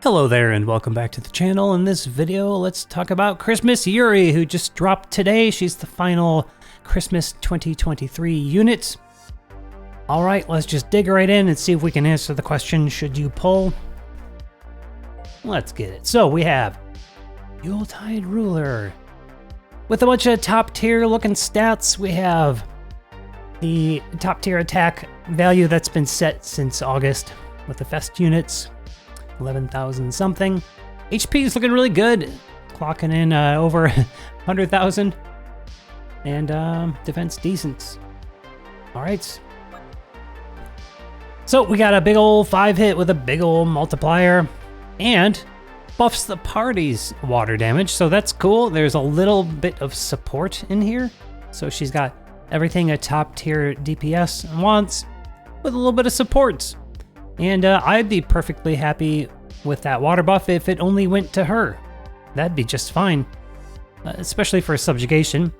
Hello there and welcome back to the channel. In this video, let's talk about Christmas Yurie, who just dropped today. She's the final Christmas 2023 unit. All right, let's just dig right in and see if we can answer the question, should you pull? Let's get it. So we have Yuletide Ruler. With a bunch of top tier looking stats, we have the top tier attack value that's been set since August with the Fest units. 11,000 something. HP is looking really good, clocking in over 100,000, and defense decent. All right. So we got a big old 5-hit with a big old multiplier, and buffs the party's water damage, so that's cool. There's a little bit of support in here, so she's got everything a top tier DPS wants with a little bit of support. And I'd be perfectly happy with that water buff if it only went to her. That'd be just fine, especially for subjugation.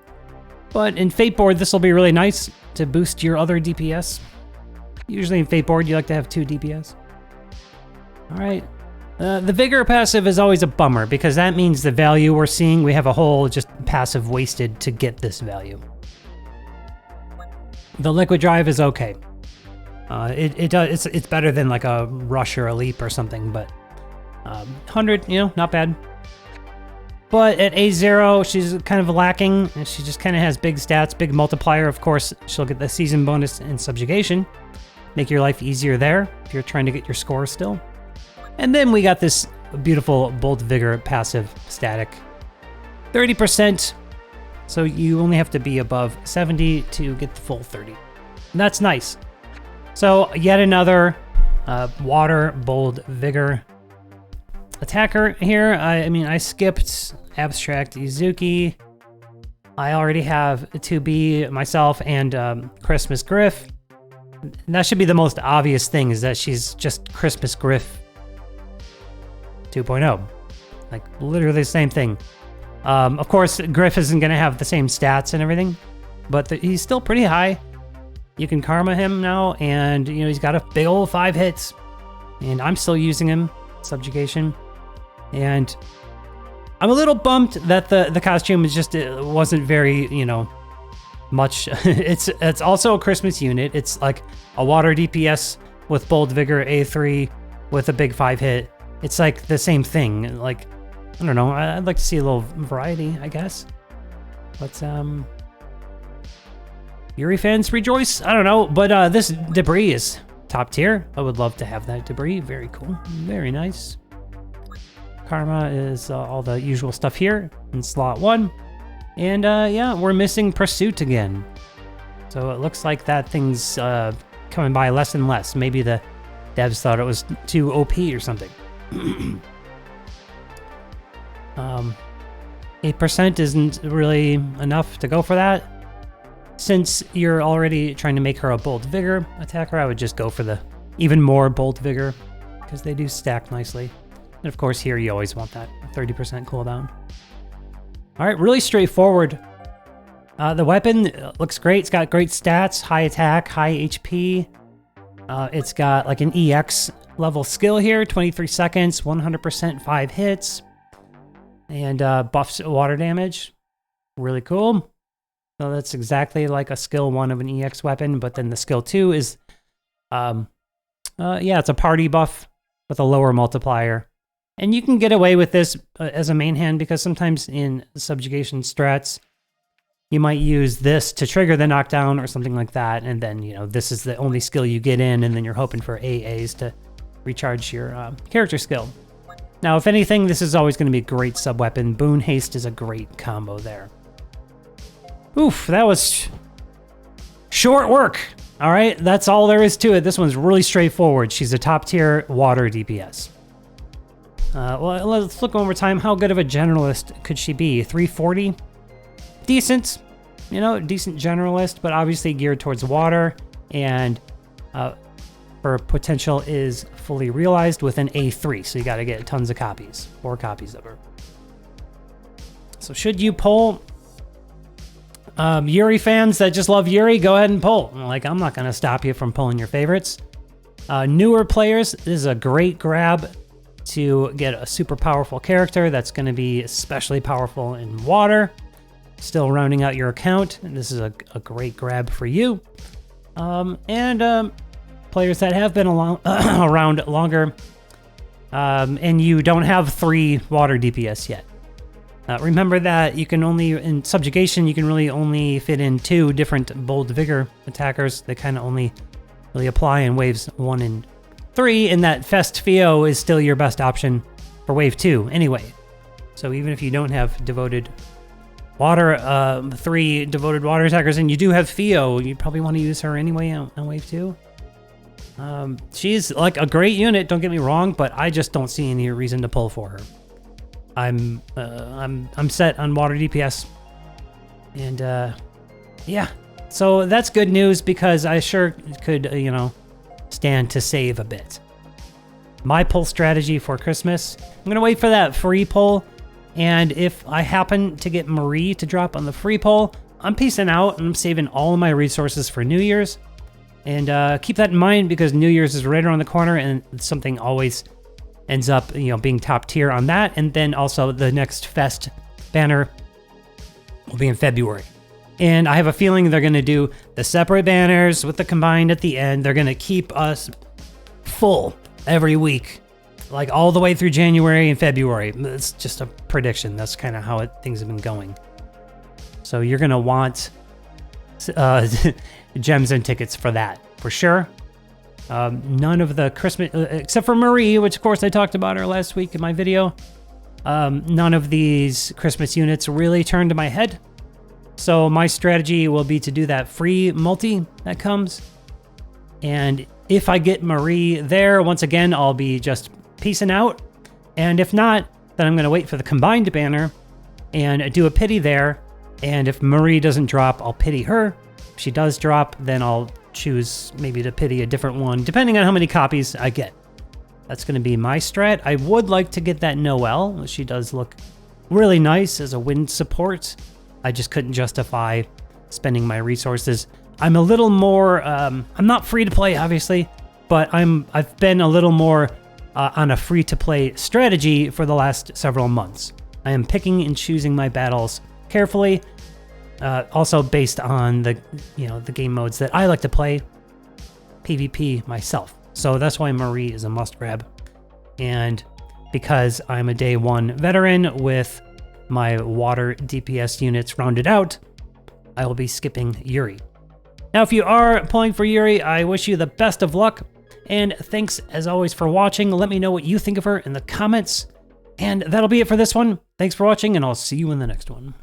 But in Fate Board, this will be really nice to boost your other DPS. Usually in Fate Board, you like to have 2 DPS. All right. The Vigor passive is always a bummer because that means the value we're seeing, we have a whole just passive wasted to get this value. The Liquid Drive is okay. It's better than like a Rush or a Leap or something, but 100, not bad. But at A0, she's kind of lacking, and she just kind of has big stats, big multiplier. Of course, she'll get the season bonus in Subjugation, make your life easier there if you're trying to get your score still. And then we got this beautiful Bold Vigor passive static, 30%. So you only have to be above 70 to get the full 30. And that's nice. So yet another water Bold Vigor attacker here. I mean, I skipped Abstract Izuki. I already have 2B myself and Christmas Griff. And that should be the most obvious thing, is that she's just Christmas Griff 2.0. Like literally the same thing. Of course, Griff isn't going to have the same stats and everything, but he's still pretty high. You can karma him now, and he's got a big old 5 hits, and I'm still using him, Subjugation. And I'm a little bummed that the costume is just, it wasn't very, much. It's also a Christmas unit. It's like a water DPS with Bold Vigor A3 with a big 5 hit. It's like the same thing. Like, I don't know. I'd like to see a little variety, I guess. But Yurie fans rejoice. I don't know, but this debris is top tier. I would love to have that debris. Very cool. Very nice. Karma is all the usual stuff here in slot 1. And yeah, we're missing Pursuit again. So it looks like that thing's coming by less and less. Maybe the devs thought it was too OP or something. 8% isn't really enough to go for that. Since you're already trying to make her a Bold Vigor attacker, I would just go for the even more Bold Vigor, because they do stack nicely. And of course here you always want that 30% cooldown. All right, really straightforward. The weapon looks great. It's got great stats, high attack, high HP. It's got like an EX level skill here, 23 seconds, 100% 5 hits, and buffs water damage. Really cool. So that's exactly like a skill 1 of an EX weapon, but then the skill 2 is, yeah, it's a party buff with a lower multiplier. And you can get away with this as a main hand, because sometimes in subjugation strats, you might use this to trigger the knockdown or something like that, and then, this is the only skill you get in, and then you're hoping for AAs to recharge your character skill. Now, if anything, this is always going to be a great sub-weapon. Boon Haste is a great combo there. Oof, that was short work. All right, that's all there is to it. This one's really straightforward. She's a top tier water DPS. Well, let's look one more time. How good of a generalist could she be? 340? Decent, decent generalist, but obviously geared towards water, and her potential is fully realized with an A3, so you got to get tons of copies, 4 copies of her. So should you pull? Yurie fans that just love Yurie, go ahead and pull. Like, I'm not going to stop you from pulling your favorites. Newer players, this is a great grab. to get a super powerful character that's going to be especially powerful in water. Still rounding out your account, and this is a great grab for you. Players that have been around longer, and you don't have 3 water DPS yet. Remember that you can only, in Subjugation, you can really only fit in 2 different Bold Vigor attackers. They kind of only really apply in waves 1 and 3, and that Fest Theo is still your best option for wave 2 anyway. So even if you don't have devoted water, 3 devoted water attackers, and you do have Theo, you probably want to use her anyway on wave 2. She's like a great unit, don't get me wrong, but I just don't see any reason to pull for her. I'm set on water DPS, and yeah. So that's good news because I sure could, stand to save a bit. My pull strategy for Christmas, I'm gonna wait for that free pull, and if I happen to get Marie to drop on the free pull, I'm peacing out and I'm saving all of my resources for New Year's. And keep that in mind because New Year's is right around the corner, and something always ends up, being top tier on that. And then also the next Fest banner will be in February. And I have a feeling they're going to do the separate banners with the combined at the end. They're going to keep us full every week, like all the way through January and February. It's just a prediction. That's kind of how things have been going. So you're going to want gems and tickets for that, for sure. None of the Christmas, except for Marie, which of course I talked about her last week in my video. None of these Christmas units really turned to my head. So my strategy will be to do that free multi that comes. And if I get Marie there, once again, I'll be just peacing out. And if not, then I'm going to wait for the combined banner and do a pity there. And if Marie doesn't drop, I'll pity her. If she does drop, then I'll choose maybe to pity a different one, depending on how many copies I get. That's going to be my strat. I would like to get that Noelle. She does look really nice as a wind support. I just couldn't justify spending my resources. I'm a little more, I'm not free to play, obviously, but I've been a little more on a free to play strategy for the last several months. I am picking and choosing my battles carefully. Also based on the game modes that I like to play PvP myself. So that's why Marie is a must grab. And because I'm a day 1 veteran with my water DPS units rounded out, I will be skipping Yurie. Now, if you are pulling for Yurie, I wish you the best of luck. And thanks as always for watching. Let me know what you think of her in the comments. And that'll be it for this one. Thanks for watching, and I'll see you in the next one.